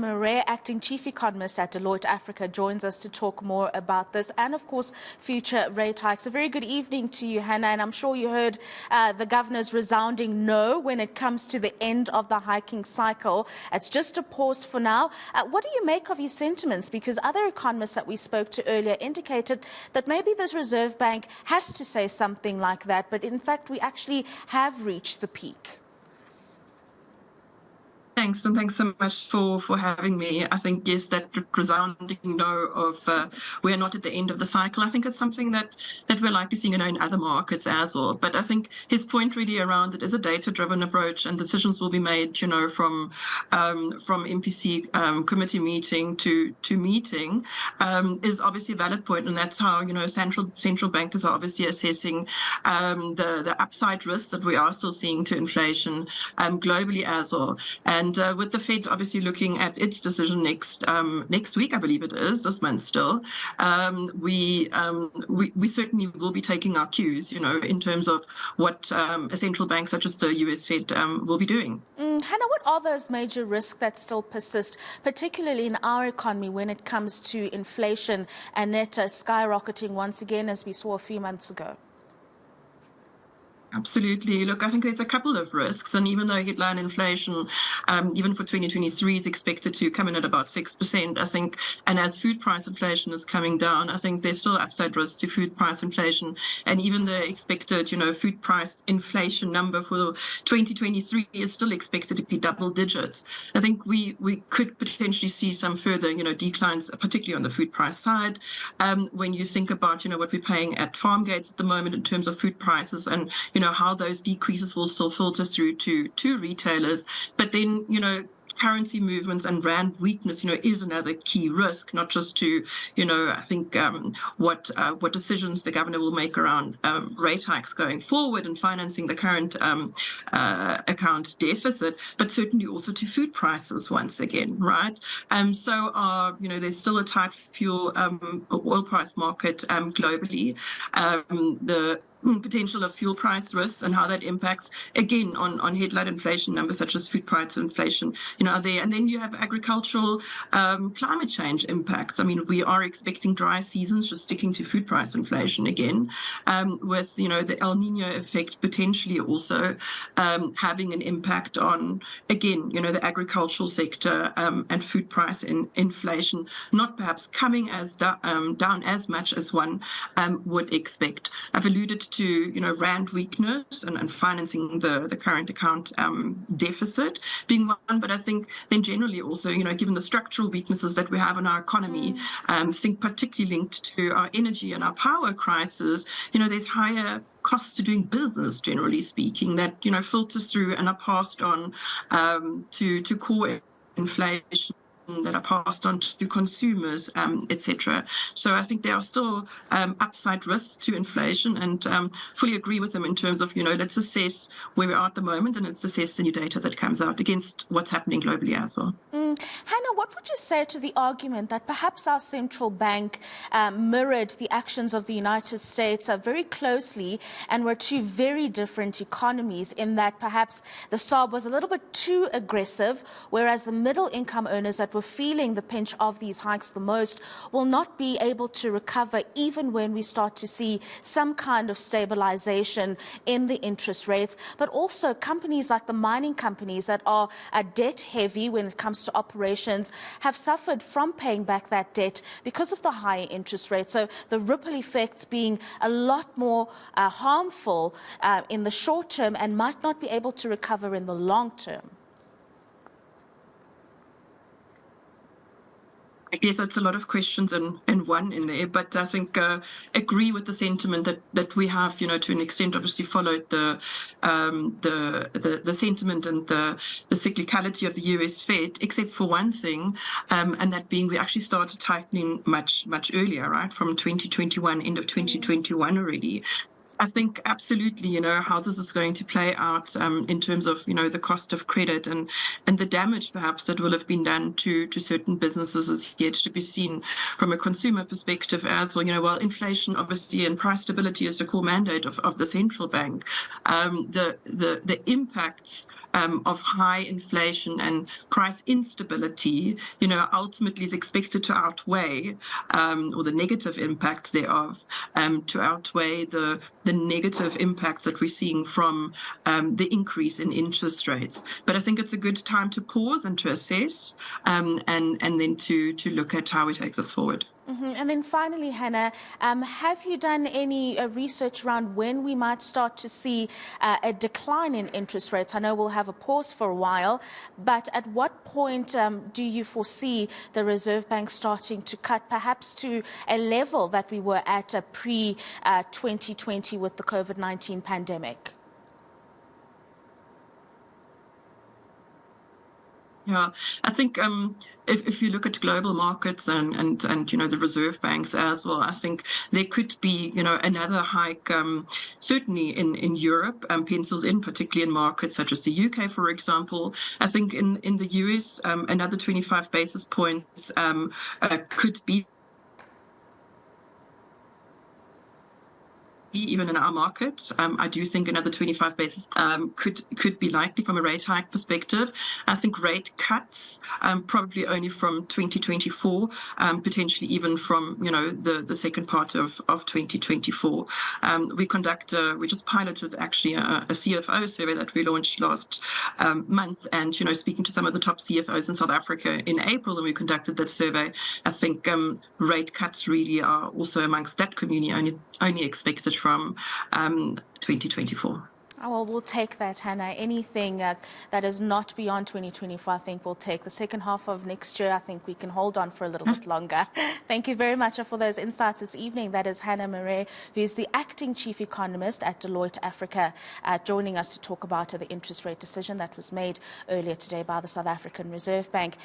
Marais, Acting Chief Economist at Deloitte Africa, joins us to talk more about this and, of course, future rate hikes. A very good evening to you, Hannah, and I'm sure you heard the Governor's resounding no when it comes to the end of the hiking cycle. It's just a pause for now. What do you make of his sentiments? Because other economists that we spoke to earlier indicated that maybe this Reserve Bank has to say something like that, but in fact we actually have reached the peak. Thanks, and thanks so much for having me. I think, yes, that resounding no of we're not at the end of the cycle, I think it's something that we're likely seeing, in other markets as well. But I think his point really around it is a data-driven approach, and decisions will be made, from MPC committee meeting to meeting, is obviously a valid point, and that's how, central bankers are obviously assessing the upside risks that we are still seeing to inflation globally as well. And with the Fed obviously looking at its decision next week, I believe it is, this month still, we certainly will be taking our cues, in terms of what a central bank such as the US Fed will be doing. Hannah, what are those major risks that still persist, particularly in our economy when it comes to inflation and it skyrocketing once again, as we saw a few months ago? Absolutely. Look, I think there's a couple of risks. And even though headline inflation, even for 2023, is expected to come in at about 6%, I think, and as food price inflation is coming down, I think there's still upside risk to food price inflation. And even the expected, food price inflation number for 2023 is still expected to be double digits. I think we could potentially see some further, declines, particularly on the food price side. When you think about, what we're paying at farm gates at the moment in terms of food prices and, how those decreases will still filter through to retailers. But then, currency movements and rand weakness, is another key risk, not just to, I think what decisions the governor will make around rate hikes going forward and financing the current account deficit, but certainly also to food prices once again, right? So, there's still a tight fuel oil price market globally. The potential of fuel price risks and how that impacts, again, on headline inflation numbers such as food price inflation, are there. And then you have agricultural climate change impacts. I mean, we are expecting dry seasons, just sticking to food price inflation again, with, the El Nino effect potentially also having an impact on, again, the agricultural sector and food price inflation, not perhaps coming as down as much as one would expect. I've alluded to, rand weakness and financing the current account deficit being one, but I think then generally also, given the structural weaknesses that we have in our economy, think particularly linked to our energy and our power crisis, there's higher costs to doing business, generally speaking, that, filters through and are passed on to core inflation, that are passed on to consumers, etc. So I think there are still upside risks to inflation, and fully agree with them in terms of, let's assess where we are at the moment, and let's assess the new data that comes out against what's happening globally as well. Hannah, what would you say to the argument that perhaps our central bank mirrored the actions of the United States very closely, and were two very different economies, in that perhaps the SARB was a little bit too aggressive, whereas the middle income earners that were feeling the pinch of these hikes the most will not be able to recover even when we start to see some kind of stabilization in the interest rates? But also companies like the mining companies that are debt heavy when it comes to operations have suffered from paying back that debt because of the higher interest rates. So the ripple effects being a lot more harmful in the short term and might not be able to recover in the long term. I guess that's a lot of questions and one in there, but I think agree with the sentiment that we have, to an extent, obviously followed the sentiment and the cyclicality of the US Fed, except for one thing, and that being we actually started tightening much earlier, right, from 2021, end of 2021 already. I think absolutely, how this is going to play out in terms of, the cost of credit and the damage perhaps that will have been done to certain businesses is yet to be seen from a consumer perspective as well. While inflation obviously and price stability is the core mandate of the central bank, the impacts of high inflation and price instability, ultimately is expected to outweigh, or the negative impacts thereof, to outweigh the negative impacts that we're seeing from the increase in interest rates. But I think it's a good time to pause and to assess, and then to look at how we take this forward. And then finally, Hannah, have you done any research around when we might start to see a decline in interest rates? I know we'll have a pause for a while, but at what point do you foresee the Reserve Bank starting to cut, perhaps to a level that we were at pre-2020 with the COVID-19 pandemic? Yeah, I think if you look at global markets and the reserve banks as well, I think there could be another hike, certainly in Europe, penciled in, particularly in markets such as the UK, for example. I think in the US, another 25 basis points could be. Even in our market, I do think another 25 basis could be likely from a rate hike perspective. I think rate cuts probably only from 2024, potentially even from the second part of 2024. We just piloted actually a CFO survey that we launched last month, and speaking to some of the top CFOs in South Africa in April, and we conducted that survey. I think rate cuts really are also amongst that community only expected from 2024. Oh, well, we'll take that, Hannah. Anything that is not beyond 2024, I think we'll take. The second half of next year, I think we can hold on for a little bit longer. Thank you very much for those insights this evening. That is Hannah Marais, who is the acting chief economist at Deloitte Africa, joining us to talk about the interest rate decision that was made earlier today by the South African Reserve Bank.